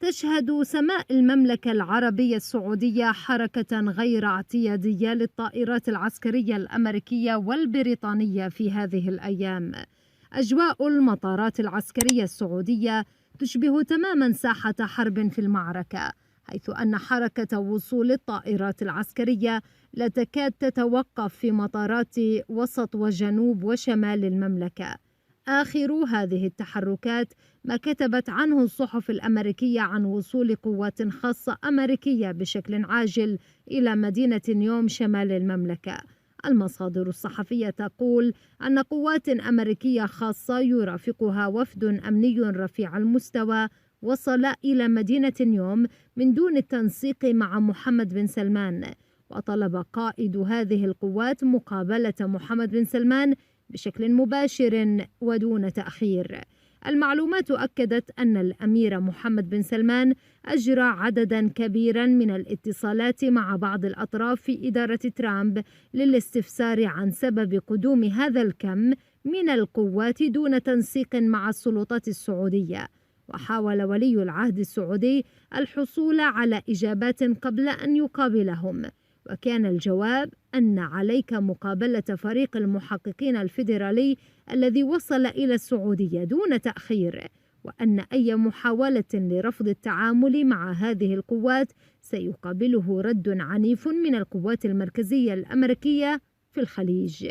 تشهد سماء المملكة العربية السعودية حركة غير اعتيادية للطائرات العسكرية الأمريكية والبريطانية في هذه الأيام. أجواء المطارات العسكرية السعودية تشبه تماما ساحة حرب في المعركة، حيث أن حركة وصول الطائرات العسكرية لا تكاد تتوقف في مطارات وسط وجنوب وشمال المملكة. آخر هذه التحركات ما كتبت عنه الصحف الأمريكية عن وصول قوات خاصة أمريكية بشكل عاجل إلى مدينة نيوم شمال المملكة. المصادر الصحفية تقول أن قوات أمريكية خاصة يرافقها وفد أمني رفيع المستوى وصل إلى مدينة نيوم من دون التنسيق مع محمد بن سلمان، وطلب قائد هذه القوات مقابلة محمد بن سلمان بشكل مباشر ودون تأخير. المعلومات أكدت أن الأمير محمد بن سلمان أجرى عددا كبيرا من الاتصالات مع بعض الأطراف في إدارة ترامب للاستفسار عن سبب قدوم هذا الكم من القوات دون تنسيق مع السلطات السعودية، وحاول ولي العهد السعودي الحصول على إجابات قبل أن يقابلهم، وكان الجواب أن عليك مقابلة فريق المحققين الفيدرالي الذي وصل إلى السعودية دون تأخير، وأن أي محاولة لرفض التعامل مع هذه القوات سيقابله رد عنيف من القوات المركزية الأمريكية في الخليج.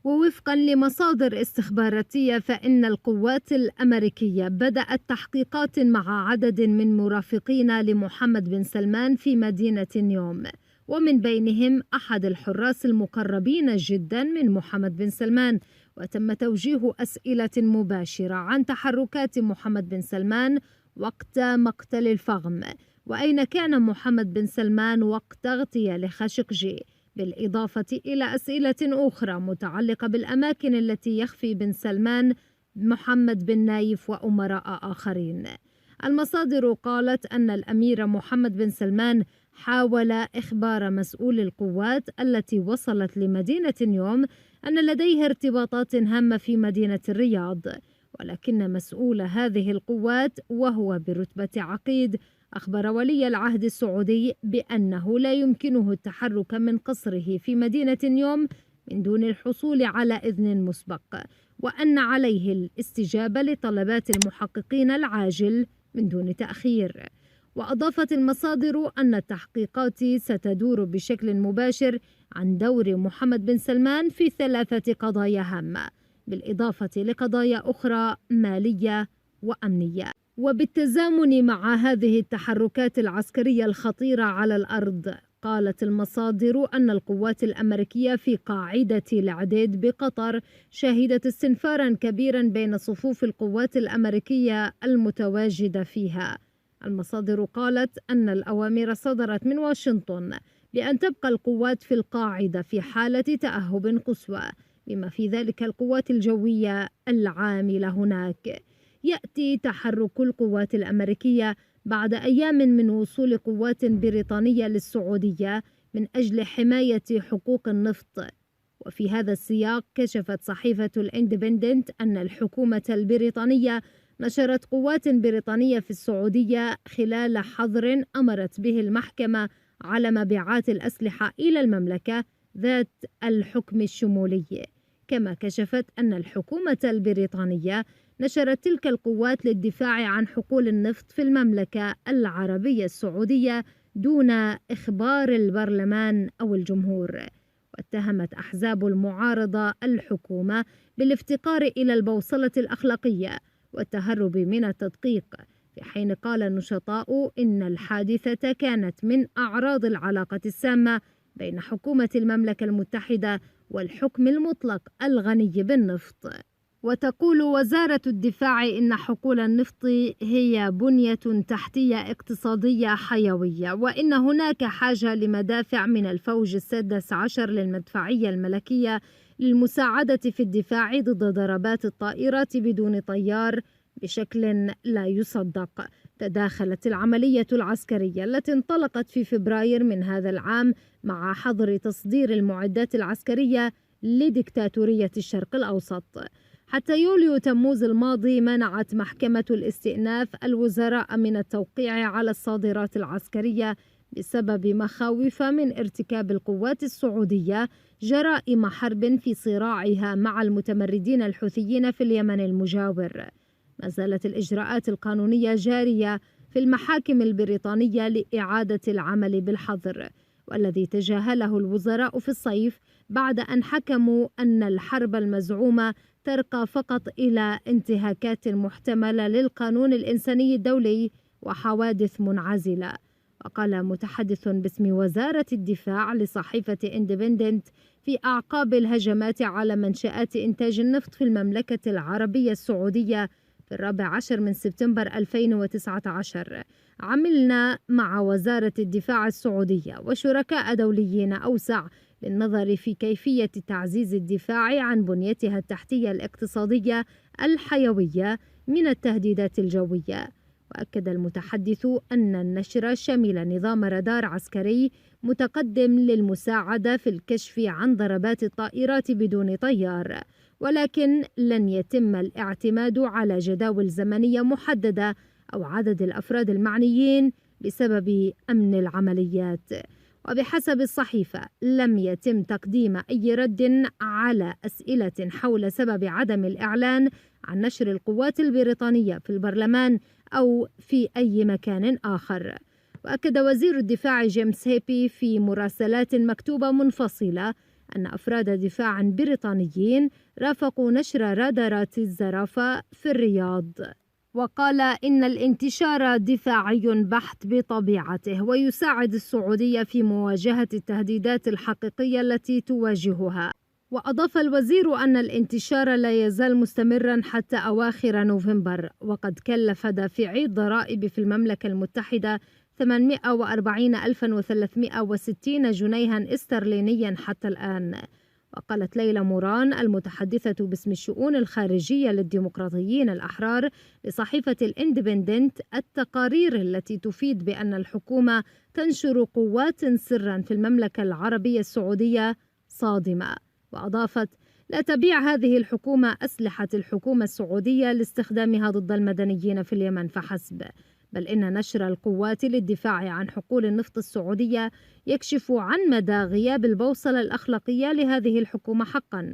ووفقا لمصادر استخباراتية فإن القوات الأمريكية بدأت تحقيقات مع عدد من مرافقين لمحمد بن سلمان في مدينة نيوم، ومن بينهم أحد الحراس المقربين جدا من محمد بن سلمان، وتم توجيه أسئلة مباشرة عن تحركات محمد بن سلمان وقت مقتل الفغم، وأين كان محمد بن سلمان وقت اغتيال خاشقجي، بالإضافة إلى أسئلة أخرى متعلقة بالأماكن التي يخفي بن سلمان محمد بن نايف وأمراء آخرين. المصادر قالت أن الأمير محمد بن سلمان حاول إخبار مسؤول القوات التي وصلت لمدينة نيوم أن لديه ارتباطات هامة في مدينة الرياض، ولكن مسؤول هذه القوات وهو برتبة عقيد أخبر ولي العهد السعودي بأنه لا يمكنه التحرك من قصره في مدينة نيوم من دون الحصول على إذن مسبق، وأن عليه الاستجابة لطلبات المحققين العاجل من دون تأخير. وأضافت المصادر أن التحقيقات ستدور بشكل مباشر عن دور محمد بن سلمان في 3 قضايا هامة، بالإضافة لقضايا أخرى مالية وأمنية. وبالتزامن مع هذه التحركات العسكرية الخطيرة على الأرض، قالت المصادر أن القوات الأمريكية في قاعدة العديد بقطر شهدت استنفارا كبيرا بين صفوف القوات الأمريكية المتواجدة فيها. المصادر قالت أن الأوامر صدرت من واشنطن بأن تبقى القوات في القاعدة في حالة تأهب قصوى، بما في ذلك القوات الجوية العاملة هناك. يأتي تحرك القوات الأمريكية بعد أيام من وصول قوات بريطانية للسعودية من أجل حماية حقوق النفط. وفي هذا السياق كشفت صحيفة الإندبندنت أن الحكومة البريطانية نشرت قوات بريطانية في السعودية خلال حظر أمرت به المحكمة على مبيعات الأسلحة إلى المملكة ذات الحكم الشمولي. كما كشفت أن الحكومة البريطانية نشرت تلك القوات للدفاع عن حقول النفط في المملكة العربية السعودية دون إخبار البرلمان أو الجمهور. واتهمت أحزاب المعارضة الحكومة بالافتقار إلى البوصلة الأخلاقية والتهرب من التدقيق، في حين قال النشطاء إن الحادثة كانت من أعراض العلاقة السامة بين حكومة المملكة المتحدة والحكم المطلق الغني بالنفط. وتقول وزارة الدفاع إن حقول النفط هي بنية تحتية اقتصادية حيوية، وإن هناك حاجة لمدافع من الفوج السادس عشر للمدفعية الملكية للمساعدة في الدفاع ضد ضربات الطائرات بدون طيار بشكل لا يصدق. تداخلت العملية العسكرية التي انطلقت في فبراير من هذا العام مع حظر تصدير المعدات العسكرية لديكتاتورية الشرق الأوسط. حتى يوليو تموز الماضي منعت محكمة الاستئناف الوزراء من التوقيع على الصادرات العسكرية بسبب مخاوف من ارتكاب القوات السعودية جرائم حرب في صراعها مع المتمردين الحوثيين في اليمن المجاور. ما زالت الإجراءات القانونية جارية في المحاكم البريطانية لإعادة العمل بالحظر، والذي تجاهله الوزراء في الصيف بعد أن حكموا أن الحرب المزعومة ترقى فقط إلى انتهاكات محتملة للقانون الإنساني الدولي وحوادث منعزلة. وقال متحدث باسم وزارة الدفاع لصحيفة إندبندنت في أعقاب الهجمات على منشآت إنتاج النفط في المملكة العربية السعودية في 14 سبتمبر 2019: عملنا مع وزارة الدفاع السعودية وشركاء دوليين أوسع للنظر في كيفية تعزيز الدفاع عن بنيتها التحتية الاقتصادية الحيوية من التهديدات الجوية. وأكد المتحدث أن النشر شمل نظام رادار عسكري متقدم للمساعدة في الكشف عن ضربات الطائرات بدون طيار، ولكن لن يتم الاعتماد على جداول زمنية محددة أو عدد الأفراد المعنيين بسبب أمن العمليات. وبحسب الصحيفة لم يتم تقديم أي رد على أسئلة حول سبب عدم الإعلان عن نشر القوات البريطانية في البرلمان أو في أي مكان آخر. وأكد وزير الدفاع جيمس هيبي في مراسلات مكتوبة منفصلة أن أفراد دفاع بريطانيين رافقوا نشر رادارات الزرافة في الرياض. وقال إن الانتشار دفاعي بحت بطبيعته ويساعد السعودية في مواجهة التهديدات الحقيقية التي تواجهها. وأضاف الوزير أن الانتشار لا يزال مستمرا حتى أواخر نوفمبر، وقد كلف دافعي الضرائب في المملكة المتحدة 840,360 جنيها استرلينيا حتى الآن. وقالت ليلى موران المتحدثة باسم الشؤون الخارجية للديمقراطيين الأحرار لصحيفة الإندبندنت: التقارير التي تفيد بأن الحكومة تنشر قوات سرا في المملكة العربية السعودية صادمة. وأضافت: لا تبيع هذه الحكومة أسلحة الحكومة السعودية لاستخدامها ضد المدنيين في اليمن فحسب، بل إن نشر القوات للدفاع عن حقول النفط السعودية يكشف عن مدى غياب البوصلة الأخلاقية لهذه الحكومة حقا.